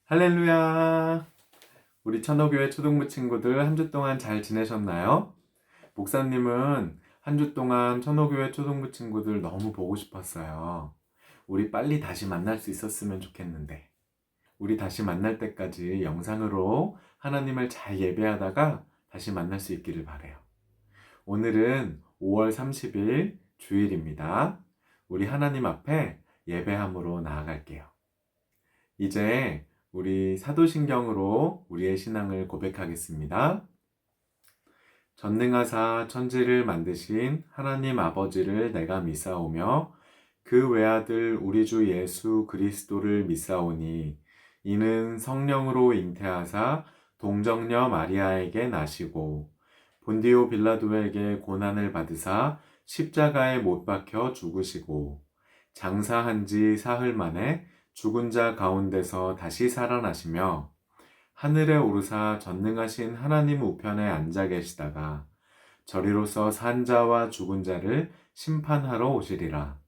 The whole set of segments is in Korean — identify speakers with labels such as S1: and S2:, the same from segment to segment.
S1: 할렐루야! 우리 천호교회 초등부 친구들 한 주 동안 잘 지내셨나요? 목사님은 한 주 동안 천호교회 초등부 친구들 너무 보고 싶었어요. 우리 빨리 다시 만날 수 있었으면 좋겠는데. 우리 다시 만날 때까지 영상으로 하나님을 잘 예배하다가 다시 만날 수 있기를 바라요. 오늘은 5월 30일 주일입니다. 우리 하나님 앞에 예배함으로 나아갈게요. 이제 우리 사도신경으로 우리의 신앙을 고백하겠습니다. 전능하사 천지를 만드신 하나님 아버지를 내가 믿사오며 그 외아들 우리 주 예수 그리스도를 믿사오니 이는 성령으로 잉태하사 동정녀 마리아에게 나시고 본디오 빌라도에게 고난을 받으사 십자가에 못 박혀 죽으시고 장사한 지 사흘 만에 죽은 자 가운데서 다시 살아나시며 하늘에 오르사 전능하신 하나님 우편에 앉아 계시다가 저리로서 산 자와 죽은 자를 심판하러 오시리라.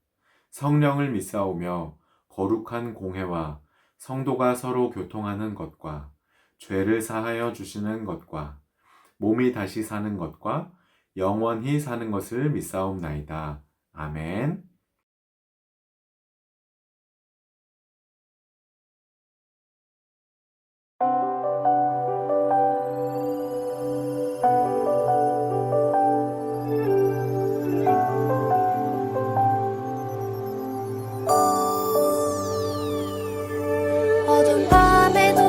S1: 성령을 믿사오며 거룩한 공회와 성도가 서로 교통하는 것과 죄를 사하여 주시는 것과 몸이 다시 사는 것과 영원히 사는 것을 믿사옵나이다. 아멘.
S2: 어두운 밤에도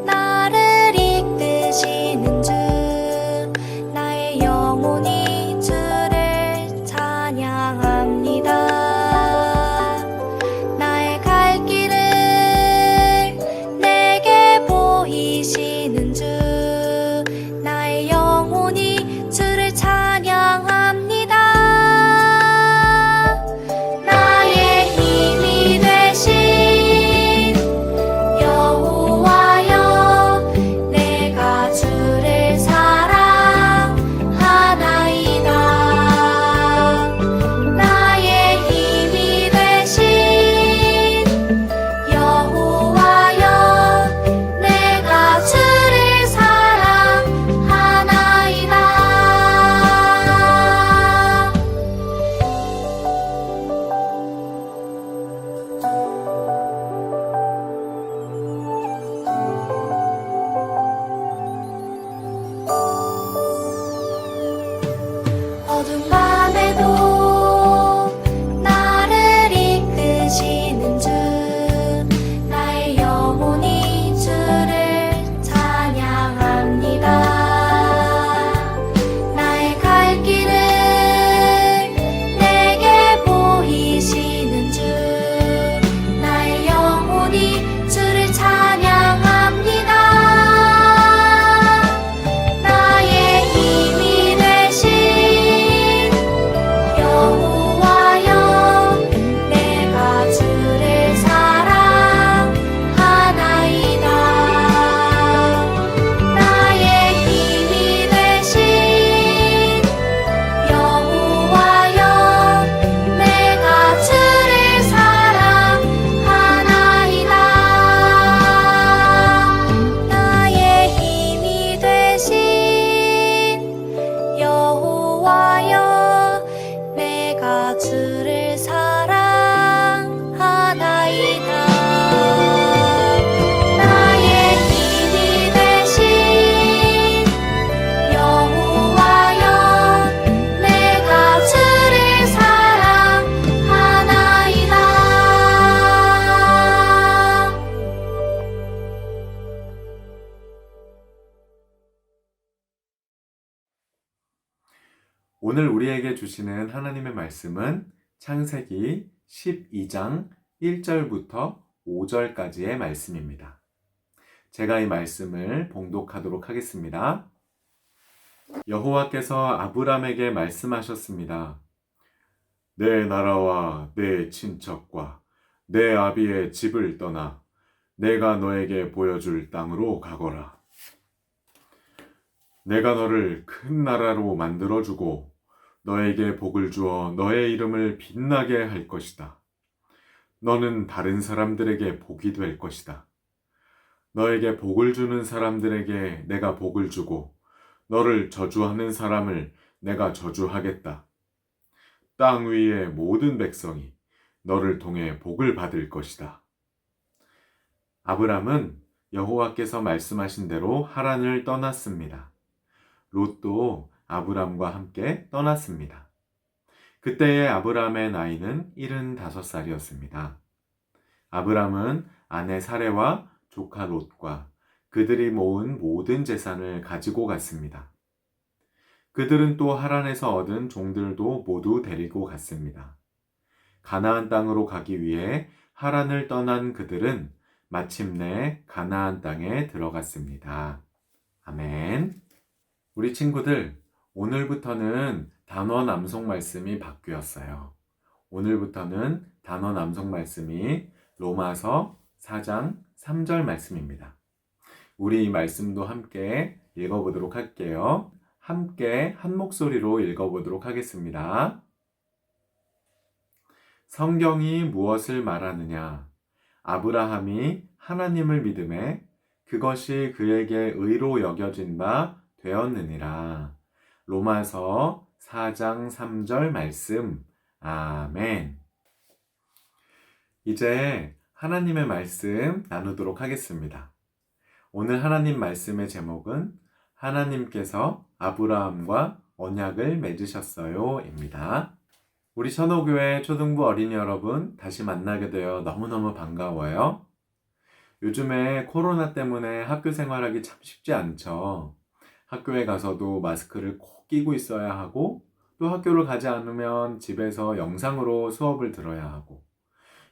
S2: 나를 이끄시는 주, 나의 영혼이 주를 찬양합니다. 나의 갈 길을 내게 보이시는 주, 나의 영혼이 주를 찬양합니다. 나의 힘이 되신 여호와여, 내가 주를 사랑하나이다. 나의 힘이 되신 여호와여, 내가 주를 사랑하나이다. 어두운 밤에도 나를 이끄시는 주, 나의 영혼이 주를 찬양합니다. 나의 갈 길을 내게 보이시는 주, 나의 영혼이 주를 찬양합니다. 나의 힘이 되신 여호와여, 내가 주를 사랑하나이다. 나의 힘이 되신 여호와여, 내가 주를 사랑하나이다. 나의 힘이 되신 여호와여, 내가 주를 사랑하나이다. 나의 힘이 되신 여호와여, 내가 주를 사랑하나이다.
S1: 오늘 우리에게 주시는 하나님의 말씀은 창세기 12장 1절부터 5절까지의 말씀입니다. 제가 이 말씀을 봉독하도록 하겠습니다. 여호와께서 아브람에게 말씀하셨습니다. 내 나라와 내 친척과 내 아비의 집을 떠나 내가 너에게 보여줄 땅으로 가거라. 내가 너를 큰 나라로 만들어주고 너에게 복을 주어 너의 이름을 빛나게 할 것이다. 너는 다른 사람들에게 복이 될 것이다. 너에게 복을 주는 사람들에게 내가 복을 주고 너를 저주하는 사람을 내가 저주하겠다. 땅 위의 모든 백성이 너를 통해 복을 받을 것이다. 아브람은 여호와께서 말씀하신 대로 하란을 떠났습니다. 롯도 아브람과 함께 떠났습니다. 그때의 아브람의 나이는 75살이었습니다. 아브람은 아내 사레와 조카 롯과 그들이 모은 모든 재산을 가지고 갔습니다. 그들은 또 하란에서 얻은 종들도 모두 데리고 갔습니다. 가나안 땅으로 가기 위해 하란을 떠난 그들은 마침내 가나안 땅에 들어갔습니다. 아멘. 우리 친구들, 오늘부터는 단어 낭송 말씀이 바뀌었어요. 오늘부터는 단어 낭송 말씀이 로마서 4장 3절 말씀입니다. 우리 이 말씀도 함께 읽어보도록 할게요. 함께 한 목소리로 읽어보도록 하겠습니다. 성경이 무엇을 말하느냐? 아브라함이 하나님을 믿음에 그것이 그에게 의로 여겨진 바 되었느니라. 로마서 4장 3절 말씀. 아멘. 이제 하나님의 말씀 나누도록 하겠습니다. 오늘 하나님 말씀의 제목은 하나님께서 아브라함과 언약을 맺으셨어요 입니다. 우리 천호교회 초등부 어린이 여러분, 다시 만나게 되어 너무너무 반가워요. 요즘에 코로나 때문에 학교 생활하기 참 쉽지 않죠. 학교에 가서도 마스크를 꼭 끼고 있어야 하고, 또 학교를 가지 않으면 집에서 영상으로 수업을 들어야 하고,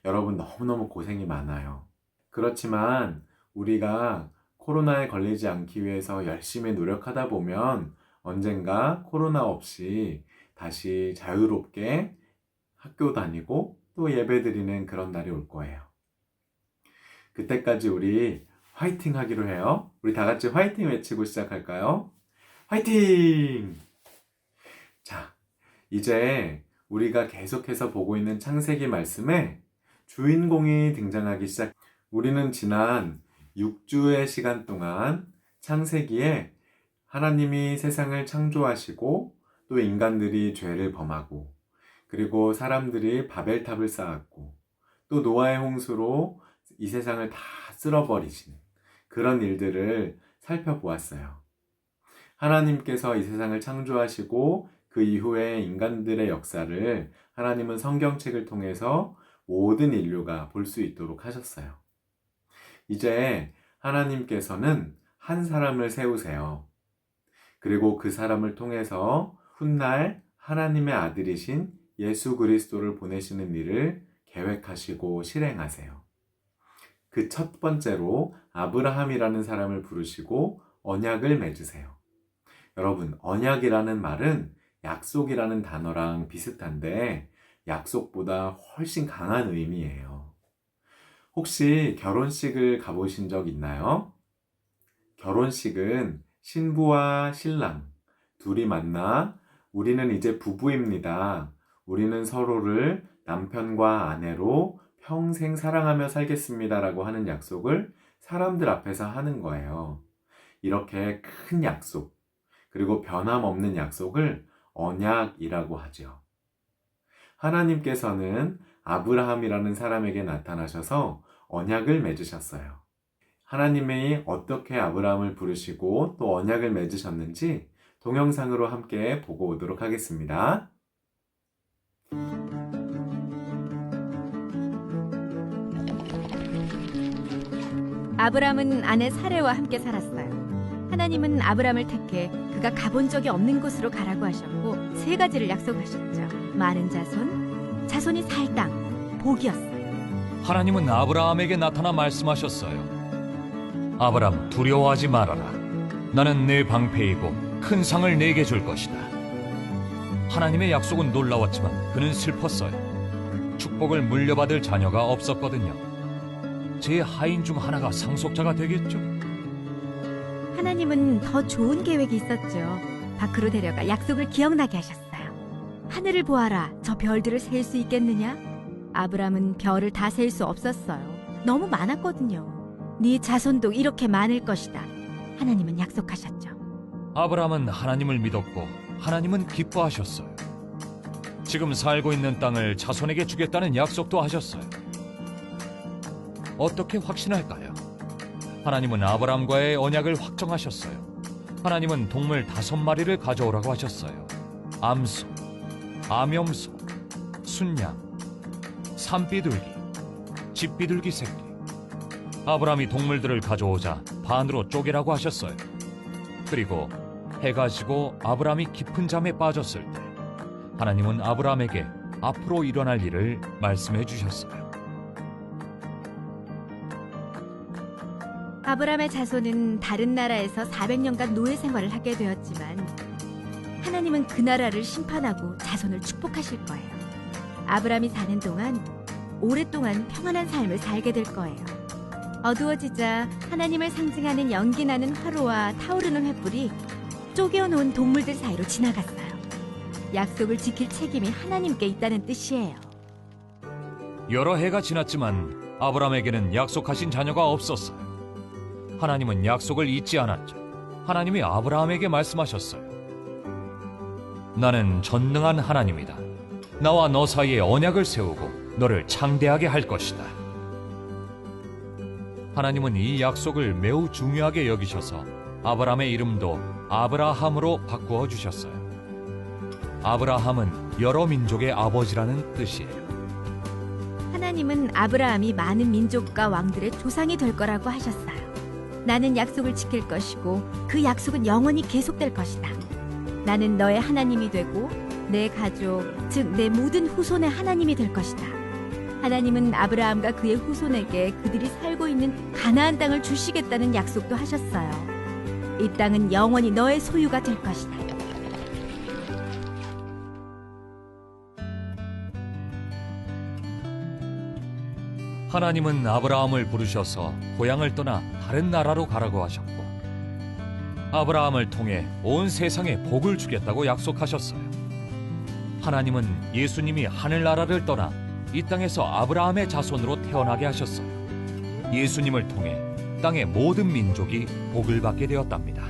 S1: 여러분 너무너무 고생이 많아요. 그렇지만 우리가 코로나에 걸리지 않기 위해서 열심히 노력하다 보면 언젠가 코로나 없이 다시 자유롭게 학교 다니고 또 예배 드리는 그런 날이 올 거예요. 그때까지 우리 화이팅 하기로 해요. 우리 다 같이 화이팅 외치고 시작할까요? 화이팅! 자, 이제 우리가 계속해서 보고 있는 창세기 말씀에 주인공이 등장하기 시작. 우리는 지난 6주의 시간 동안 창세기에 하나님이 세상을 창조하시고 또 인간들이 죄를 범하고 그리고 사람들이 바벨탑을 쌓았고 또 노아의 홍수로 이 세상을 다 쓸어버리신 그런 일들을 살펴보았어요. 하나님께서 이 세상을 창조하시고 그 이후에 인간들의 역사를 하나님은 성경책을 통해서 모든 인류가 볼 수 있도록 하셨어요. 이제 하나님께서는 한 사람을 세우세요. 그리고 그 사람을 통해서 훗날 하나님의 아들이신 예수 그리스도를 보내시는 일을 계획하시고 실행하세요. 그 첫 번째로 아브라함이라는 사람을 부르시고 언약을 맺으세요. 여러분, 언약이라는 말은 약속이라는 단어랑 비슷한데 약속보다 훨씬 강한 의미예요. 혹시 결혼식을 가보신 적 있나요? 결혼식은 신부와 신랑 둘이 만나 우리는 이제 부부입니다. 우리는 서로를 남편과 아내로 평생 사랑하며 살겠습니다 라고 하는 약속을 사람들 앞에서 하는 거예요. 이렇게 큰 약속, 그리고 변함없는 약속을 언약이라고 하죠. 하나님께서는 아브라함이라는 사람에게 나타나셔서 언약을 맺으셨어요. 하나님이 어떻게 아브라함을 부르시고 또 언약을 맺으셨는지 동영상으로 함께 보고 오도록 하겠습니다.
S3: 아브람은 아내 사레와 함께 살았어요. 하나님은 아브람을 택해 그가 가본 적이 없는 곳으로 가라고 하셨고 세 가지를 약속하셨죠. 많은 자손, 자손이 살 땅, 복이었어요.
S4: 하나님은 아브라함에게 나타나 말씀하셨어요. 아브람, 두려워하지 말아라. 나는 네 방패이고 큰 상을 내게 줄 것이다. 하나님의 약속은 놀라웠지만 그는 슬펐어요. 축복을 물려받을 자녀가 없었거든요. 제 하인 중 하나가 상속자가 되겠죠?
S3: 하나님은 더 좋은 계획이 있었죠. 밖으로 데려가 약속을 기억나게 하셨어요. 하늘을 보아라. 저 별들을 셀 수 있겠느냐? 아브람은 별을 다 셀 수 없었어요. 너무 많았거든요. 네 자손도 이렇게 많을 것이다. 하나님은 약속하셨죠.
S4: 아브라함은 하나님을 믿었고 하나님은 기뻐하셨어요. 지금 살고 있는 땅을 자손에게 주겠다는 약속도 하셨어요. 어떻게 확신할까요? 하나님은 아브라함과의 언약을 확정하셨어요. 하나님은 동물 5마리를 가져오라고 하셨어요. 암소, 암염소, 순양, 산비둘기, 집비둘기 새끼. 아브라함이 동물들을 가져오자 반으로 쪼개라고 하셨어요. 그리고 해가 지고 아브라함이 깊은 잠에 빠졌을 때 하나님은 아브라함에게 앞으로 일어날 일을 말씀해 주셨어요.
S3: 아브람의 자손은 다른 나라에서 400년간 노예 생활을 하게 되었지만 하나님은 그 나라를 심판하고 자손을 축복하실 거예요. 아브람이 사는 동안 오랫동안 평안한 삶을 살게 될 거예요. 어두워지자 하나님을 상징하는 연기 나는 화로와 타오르는 횃불이 쪼개어놓은 동물들 사이로 지나갔어요. 약속을 지킬 책임이 하나님께 있다는 뜻이에요.
S4: 여러 해가 지났지만 아브라함에게는 약속하신 자녀가 없었어요. 하나님은 약속을 잊지 않았죠. 하나님이 아브라함에게 말씀하셨어요. 나는 전능한 하나님이다. 나와 너 사이에 언약을 세우고 너를 창대하게 할 것이다. 하나님은 이 약속을 매우 중요하게 여기셔서 아브라함의 이름도 아브라함으로 바꾸어 주셨어요. 아브라함은 여러 민족의 아버지라는 뜻이에요.
S3: 하나님은 아브라함이 많은 민족과 왕들의 조상이 될 거라고 하셨어요. 나는 약속을 지킬 것이고 그 약속은 영원히 계속될 것이다. 나는 너의 하나님이 되고 내 가족, 즉 내 모든 후손의 하나님이 될 것이다. 하나님은 아브라함과 그의 후손에게 그들이 살고 있는 가나안 땅을 주시겠다는 약속도 하셨어요. 이 땅은 영원히 너의 소유가 될 것이다.
S4: 하나님은 아브라함을 부르셔서 고향을 떠나 다른 나라로 가라고 하셨고 아브라함을 통해 온 세상에 복을 주겠다고 약속하셨어요. 하나님은 예수님이 하늘나라를 떠나 이 땅에서 아브라함의 자손으로 태어나게 하셨어요. 예수님을 통해 땅의 모든 민족이 복을 받게 되었답니다.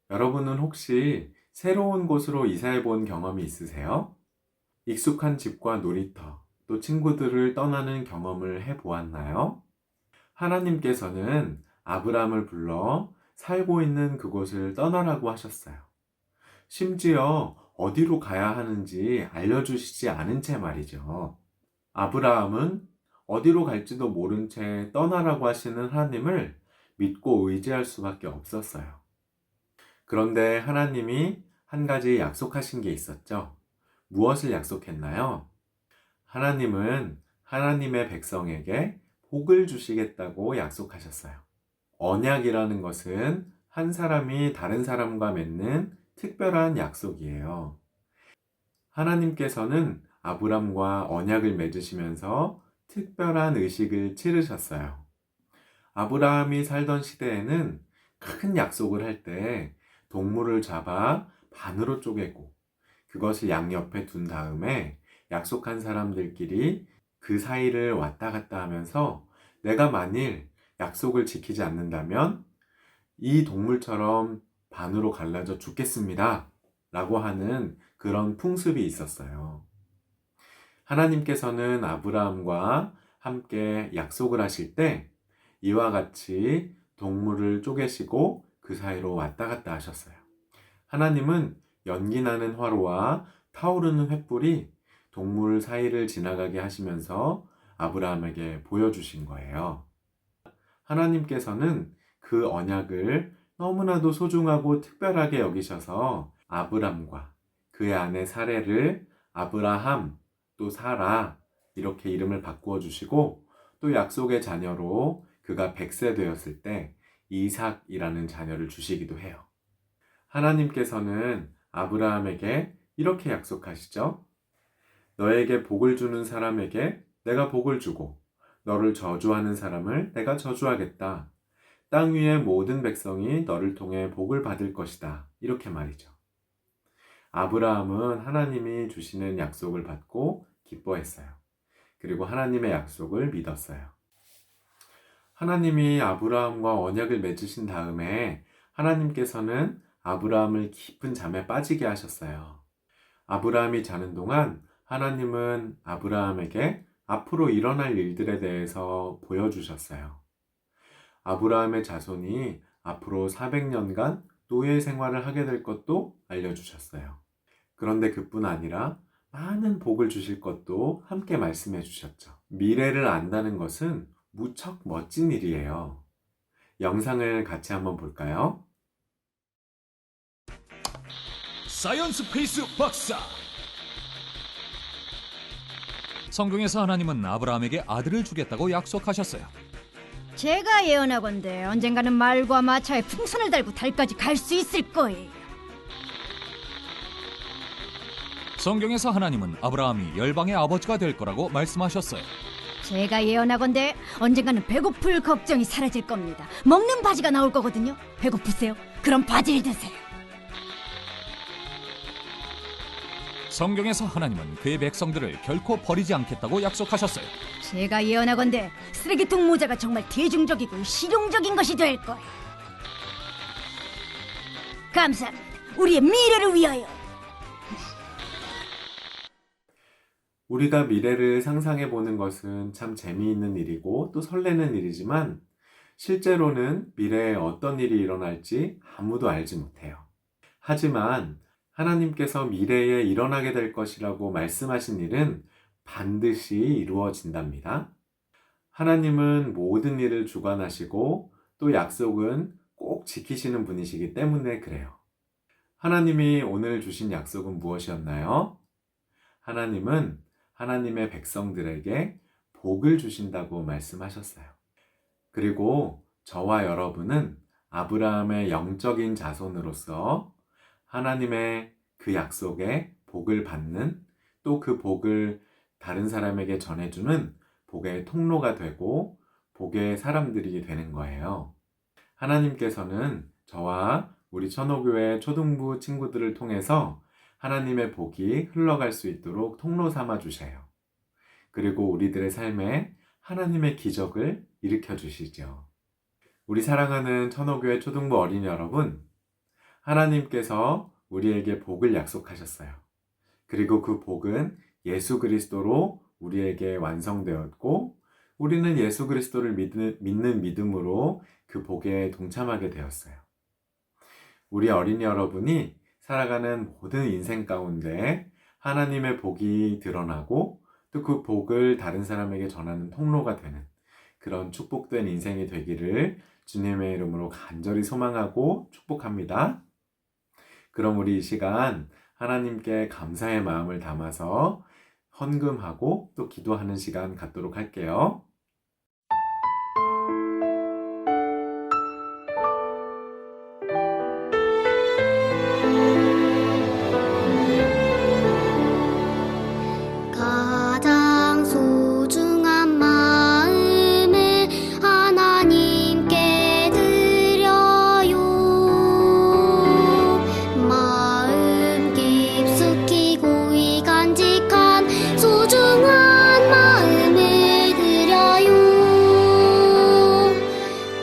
S1: 여러분은 혹시 새로운 곳으로 이사해 본 경험이 있으세요? 익숙한 집과 놀이터, 또 친구들을 떠나는 경험을 해 보았나요? 하나님께서는 아브라함을 불러 살고 있는 그곳을 떠나라고 하셨어요. 심지어 어디로 가야 하는지 알려주시지 않은 채 말이죠. 아브라함은 어디로 갈지도 모른 채 떠나라고 하시는 하나님을 믿고 의지할 수밖에 없었어요. 그런데 하나님이 한 가지 약속하신 게 있었죠. 무엇을 약속했나요? 하나님은 하나님의 백성에게 복을 주시겠다고 약속하셨어요. 언약이라는 것은 한 사람이 다른 사람과 맺는 특별한 약속이에요. 하나님께서는 아브람과 언약을 맺으시면서 특별한 의식을 치르셨어요. 아브라함이 살던 시대에는 큰 약속을 할 때 동물을 잡아 반으로 쪼개고 그것을 양옆에 둔 다음에 약속한 사람들끼리 그 사이를 왔다 갔다 하면서 내가 만일 약속을 지키지 않는다면 이 동물처럼 반으로 갈라져 죽겠습니다. 라고 하는 그런 풍습이 있었어요. 하나님께서는 아브라함과 함께 약속을 하실 때 이와 같이 동물을 쪼개시고 그 사이로 왔다 갔다 하셨어요. 하나님은 연기나는 화로와 타오르는 횃불이 동물 사이를 지나가게 하시면서 아브라함에게 보여주신 거예요. 하나님께서는 그 언약을 너무나도 소중하고 특별하게 여기셔서 아브람과 그의 아내 사레를 아브라함 또 사라 이렇게 이름을 바꾸어 주시고 또 약속의 자녀로 그가 100세 되었을 때 이삭이라는 자녀를 주시기도 해요. 하나님께서는 아브라함에게 이렇게 약속하시죠. 너에게 복을 주는 사람에게 내가 복을 주고 너를 저주하는 사람을 내가 저주하겠다. 땅 위의 모든 백성이 너를 통해 복을 받을 것이다. 이렇게 말이죠. 아브라함은 하나님이 주시는 약속을 받고 기뻐했어요. 그리고 하나님의 약속을 믿었어요. 하나님이 아브라함과 언약을 맺으신 다음에 하나님께서는 아브라함을 깊은 잠에 빠지게 하셨어요. 아브라함이 자는 동안 하나님은 아브라함에게 앞으로 일어날 일들에 대해서 보여주셨어요. 아브라함의 자손이 앞으로 400년간 노예 생활을 하게 될 것도 알려주셨어요. 그런데 그뿐 아니라 많은 복을 주실 것도 함께 말씀해 주셨죠. 미래를 안다는 것은 무척 멋진 일이에요. 영상을 같이 한번 볼까요?
S4: 사이언스 페이스 박사. 성경에서 하나님은 아브라함에게 아들을 주겠다고 약속하셨어요.
S5: 제가 예언하건대 언젠가는 말과 마차에 풍선을 달고 달까지 갈 수 있을 거예요.
S4: 성경에서 하나님은 아브라함이 열방의 아버지가 될 거라고 말씀하셨어요.
S5: 제가 예언하건대 언젠가는 배고플 걱정이 사라질 겁니다. 먹는 바지가 나올 거거든요. 배고프세요? 그럼 바지를 드세요.
S4: 성경에서 하나님은 그의 백성들을 결코 버리지 않겠다고 약속하셨어요.
S5: 제가 예언하건대 쓰레기통 모자가 정말 대중적이고 실용적인 것이 될 거예요. 감사합니다. 우리의 미래를 위하여.
S1: 우리가 미래를 상상해 보는 것은 참 재미있는 일이고 또 설레는 일이지만 실제로는 미래에 어떤 일이 일어날지 아무도 알지 못해요. 하지만 하나님께서 미래에 일어나게 될 것이라고 말씀하신 일은 반드시 이루어진답니다. 하나님은 모든 일을 주관하시고 또 약속은 꼭 지키시는 분이시기 때문에 그래요. 하나님이 오늘 주신 약속은 무엇이었나요? 하나님은 하나님의 백성들에게 복을 주신다고 말씀하셨어요. 그리고 저와 여러분은 아브라함의 영적인 자손으로서 하나님의 그 약속에 복을 받는 또 그 복을 다른 사람에게 전해주는 복의 통로가 되고 복의 사람들이 되는 거예요. 하나님께서는 저와 우리 천호교회 초등부 친구들을 통해서 하나님의 복이 흘러갈 수 있도록 통로 삼아 주셔요. 그리고 우리들의 삶에 하나님의 기적을 일으켜 주시죠. 우리 사랑하는 천호교회 초등부 어린이 여러분, 하나님께서 우리에게 복을 약속하셨어요. 그리고 그 복은 예수 그리스도로 우리에게 완성되었고, 우리는 예수 그리스도를 믿는 믿음으로 그 복에 동참하게 되었어요. 우리 어린이 여러분이 살아가는 모든 인생 가운데 하나님의 복이 드러나고 또 그 복을 다른 사람에게 전하는 통로가 되는 그런 축복된 인생이 되기를 주님의 이름으로 간절히 소망하고 축복합니다. 그럼 우리 이 시간 하나님께 감사의 마음을 담아서 헌금하고 또 기도하는 시간 갖도록 할게요.
S2: 가장 소중한 마음을 하나님께 드려요. 마음 깊숙이 고이 간직한 소중한 마음을 드려요.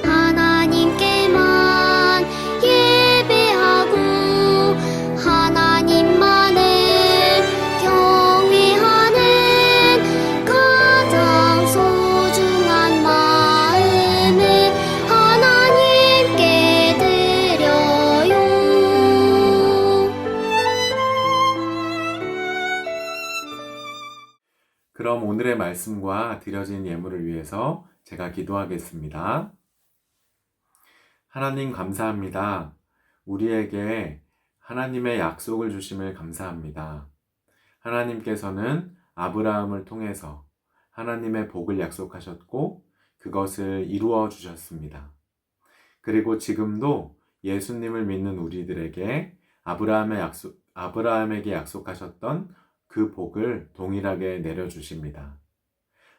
S2: 하나님께만 예배하고 하나님만을 경외하는 가장 소중한 마음을 하나님께 드려요.
S1: 그럼 오늘의 말씀과 드려진 예물을 위해서 제가 기도하겠습니다. 하나님 감사합니다. 우리에게 하나님의 약속을 주심을 감사합니다. 하나님께서는 아브라함을 통해서 하나님의 복을 약속하셨고 그것을 이루어 주셨습니다. 그리고 지금도 예수님을 믿는 우리들에게 아브라함에게 약속하셨던 그 복을 동일하게 내려주십니다.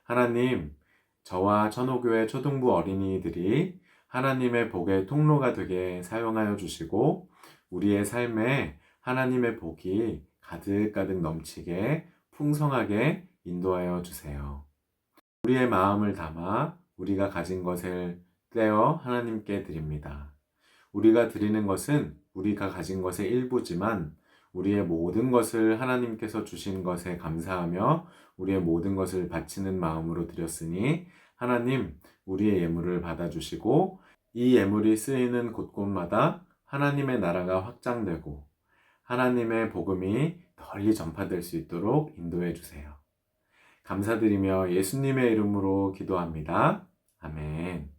S1: 하나님, 저와 천호교회 초등부 어린이들이 하나님의 복의 통로가 되게 사용하여 주시고 우리의 삶에 하나님의 복이 가득가득 넘치게 풍성하게 인도하여 주세요. 우리의 마음을 담아 우리가 가진 것을 떼어 하나님께 드립니다. 우리가 드리는 것은 우리가 가진 것의 일부지만 우리의 모든 것을 하나님께서 주신 것에 감사하며 우리의 모든 것을 바치는 마음으로 드렸으니 하나님 우리의 예물을 받아주시고 이 예물이 쓰이는 곳곳마다 하나님의 나라가 확장되고 하나님의 복음이 널리 전파될 수 있도록 인도해 주세요. 감사드리며 예수님의 이름으로 기도합니다. 아멘.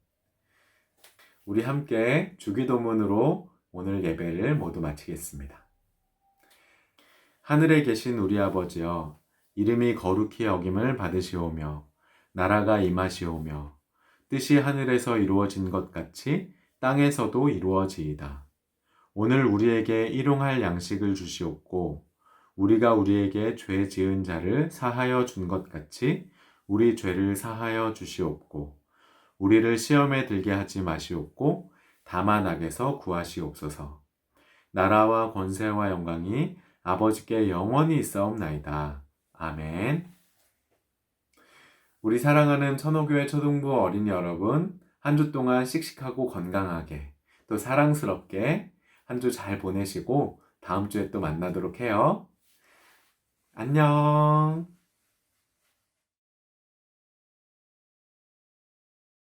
S1: 우리 함께 주기도문으로 오늘 예배를 모두 마치겠습니다. 하늘에 계신 우리 아버지여, 이름이 거룩히 여김을 받으시오며 나라가 임하시오며 뜻이 하늘에서 이루어진 것 같이 땅에서도 이루어지이다. 오늘 우리에게 일용할 양식을 주시옵고 우리가 우리에게 죄 지은 자를 사하여 준 것 같이 우리 죄를 사하여 주시옵고 우리를 시험에 들게 하지 마시옵고 다만 악에서 구하시옵소서. 나라와 권세와 영광이 아버지께 영원히 있사옵나이다. 아멘. 우리 사랑하는 천호교회 초등부 어린이 여러분, 한 주 동안 씩씩하고 건강하게 또 사랑스럽게 한 주 잘 보내시고 다음 주에 또 만나도록 해요. 안녕.